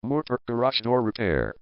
Moorpark Garage Door Repair.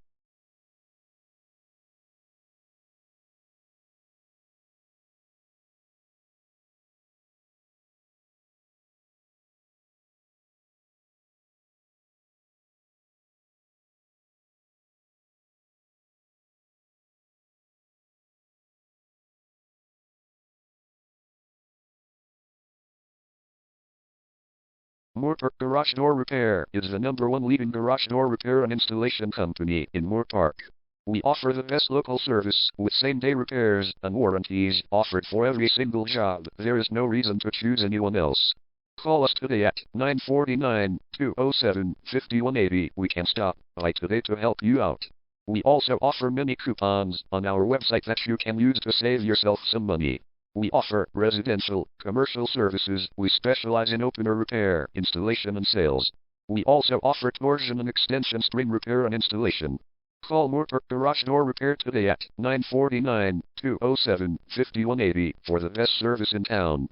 Moorpark Garage Door Repair is the #1 leading garage door repair and installation company in Moorpark. We offer the best local service with same-day repairs and warranties offered for every single job. There is no reason to choose anyone else. Call us today at 949-207-5180. We can stop by today to help you out. We also offer many coupons on our website that you can use to save yourself some money. We offer residential, commercial services. We specialize in opener repair, installation and sales. We also offer torsion and extension spring repair and installation. Call Moorpark Garage Door Repair today at 949-207-5180 for the best service in town.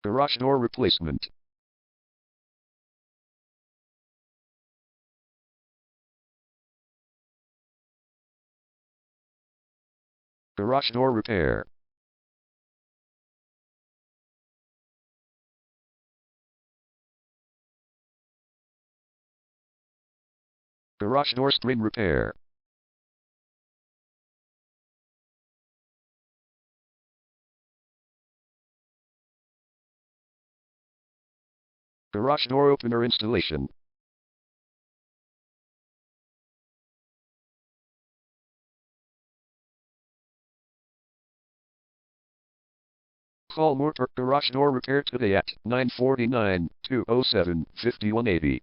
Garage door replacement. Garage door repair. Garage door spring repair. Garage door opener installation. Call Moorpark Garage Door Repair today at 949-207-5180.